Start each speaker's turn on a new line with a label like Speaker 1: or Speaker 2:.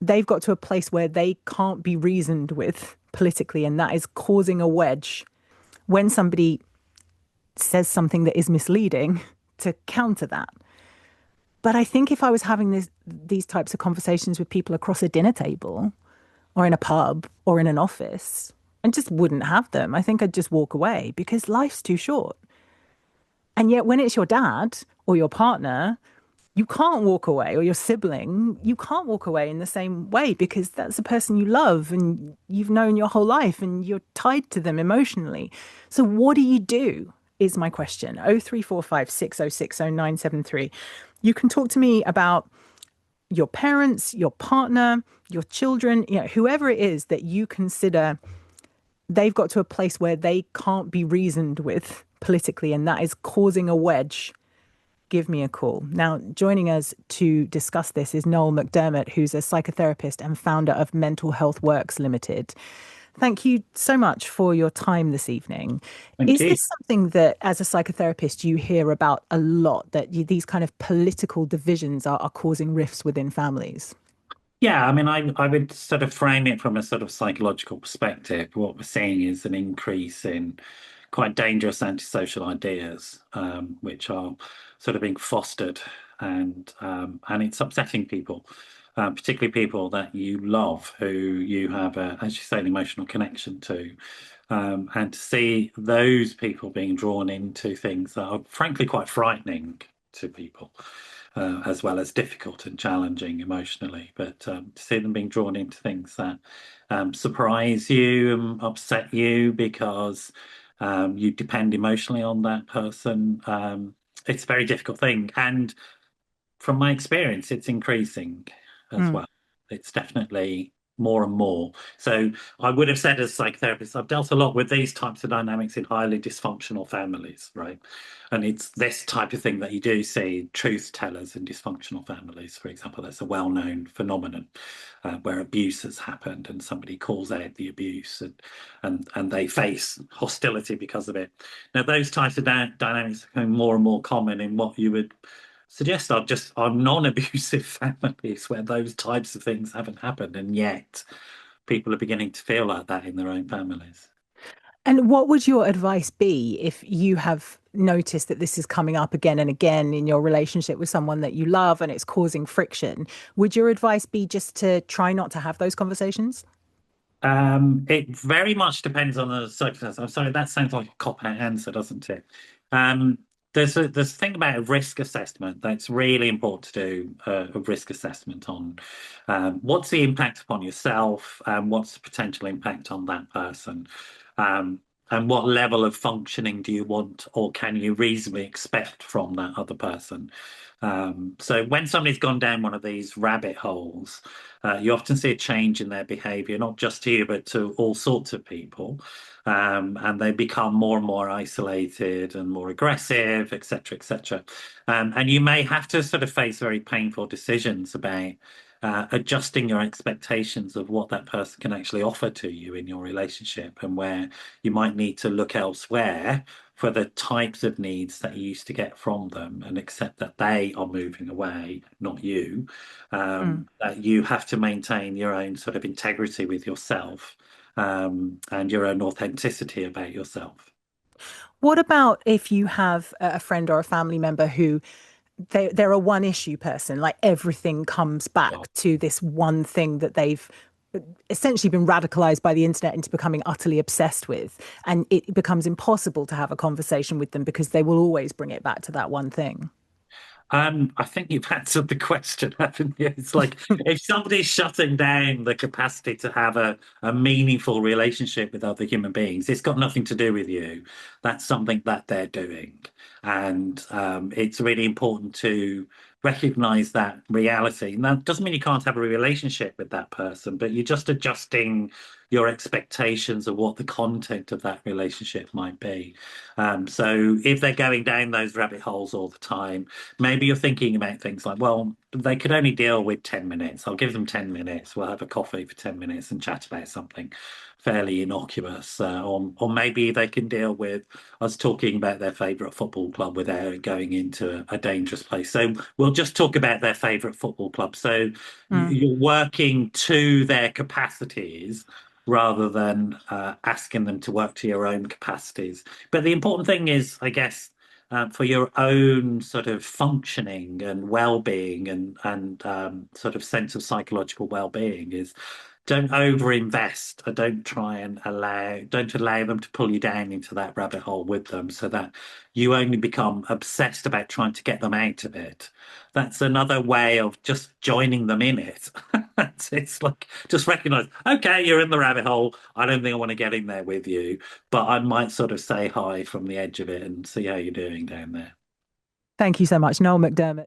Speaker 1: they've got to a place where they can't be reasoned with politically, and that is causing a wedge when somebody says something that is misleading to counter that. But I think if I was having these types of conversations with people across a dinner table or in a pub or in an office, I just wouldn't have them. I think I'd just walk away because life's too short. And yet, when it's your dad or your partner, you can't walk away, or your sibling, you can't walk away in the same way because that's the person you love and you've known your whole life and you're tied to them emotionally. So, what do you do? Is my question. 0345 6060973. You can talk to me about your parents, your partner, your children, whoever it is that you consider they've got to a place where they can't be reasoned with politically, and that is causing a wedge. Give me a call. Now, joining us to discuss this is Noel McDermott, who's a psychotherapist and founder of Mental Health Works Limited. Thank you so much for your time this evening.
Speaker 2: Thank
Speaker 1: Is
Speaker 2: you.
Speaker 1: this something that, as a psychotherapist, you hear about a lot, that these kind of political divisions are causing rifts within families?
Speaker 2: Yeah, I mean, I would sort of frame it from a sort of psychological perspective. What we're seeing is an increase in quite dangerous antisocial ideas, which are sort of being fostered, and it's upsetting people, particularly people that you love, who you have, as you say, an emotional connection to. And to see those people being drawn into things that are frankly quite frightening to people, as well as difficult and challenging emotionally. But to see them being drawn into things that surprise you and upset you because you depend emotionally on that person, it's a very difficult thing. And from my experience, it's increasing as
Speaker 1: Mm,
Speaker 2: well. It's definitely more and more. So I would have said as a psychotherapist, I've dealt a lot with these types of dynamics in highly dysfunctional families, right? And it's this type of thing that you do see truth tellers in dysfunctional families, for example. That's a well-known phenomenon where abuse has happened and somebody calls out the abuse, and they face hostility because of it. Now, those types of dynamics are becoming more and more common in what you would suggest are non-abusive families where those types of things haven't happened, and yet people are beginning to feel like that in their own families.
Speaker 1: And what would your advice be if you have noticed that this is coming up again and again in your relationship with someone that you love and it's causing friction? Would your advice be just to try not to have those conversations?
Speaker 2: It very much depends on the circumstance. I'm sorry, that sounds like a cop-out answer, doesn't it? Um, there's a thing about a risk assessment that's really important to do, a risk assessment on what's the impact upon yourself, and what's the potential impact on that person, um, and what level of functioning do you want or can you reasonably expect from that other person. So when somebody's gone down one of these rabbit holes, you often see a change in their behavior, not just to you, but to all sorts of people. And they become more and more isolated and more aggressive, etc., etc. And you may have to sort of face very painful decisions about adjusting your expectations of what that person can actually offer to you in your relationship, and where you might need to look elsewhere for the types of needs that you used to get from them, and accept that they are moving away, not you.
Speaker 1: Mm.
Speaker 2: That you have to maintain your own sort of integrity with yourself, and your own authenticity about yourself.
Speaker 1: What about if you have a friend or a family member who they're a one issue person, like everything comes
Speaker 2: Yeah.
Speaker 1: back to this one thing that they've essentially been radicalized by the internet into becoming utterly obsessed with, and it becomes impossible to have a conversation with them because they will always bring it back to that one thing.
Speaker 2: I think you've answered the question, haven't you? It's like if somebody's shutting down the capacity to have a meaningful relationship with other human beings, it's got nothing to do with you. That's something that they're doing. And it's really important to recognize that reality. And that doesn't mean you can't have a relationship with that person, but you're just adjusting your expectations of what the content of that relationship might be. So if they're going down those rabbit holes all the time, maybe you're thinking about things like, well, they could only deal with 10 minutes. I'll give them 10 minutes. We'll have a coffee for 10 minutes and chat about something fairly innocuous. Or maybe they can deal with us talking about their favourite football club without going into a dangerous place. So we'll just talk about their favourite football club. So
Speaker 1: Mm.
Speaker 2: you're working to their capacities rather than asking them to work to your own capacities. But the important thing is, I guess, for your own sort of functioning and well-being and sort of sense of psychological well-being is don't overinvest or don't allow them to pull you down into that rabbit hole with them so that you only become obsessed about trying to get them out of it. That's another way of just joining them in it. It's like just recognize, okay, you're in the rabbit hole. I don't think I want to get in there with you, but I might sort of say hi from the edge of it and see how you're doing down there.
Speaker 1: Thank you so much, Noel McDermott.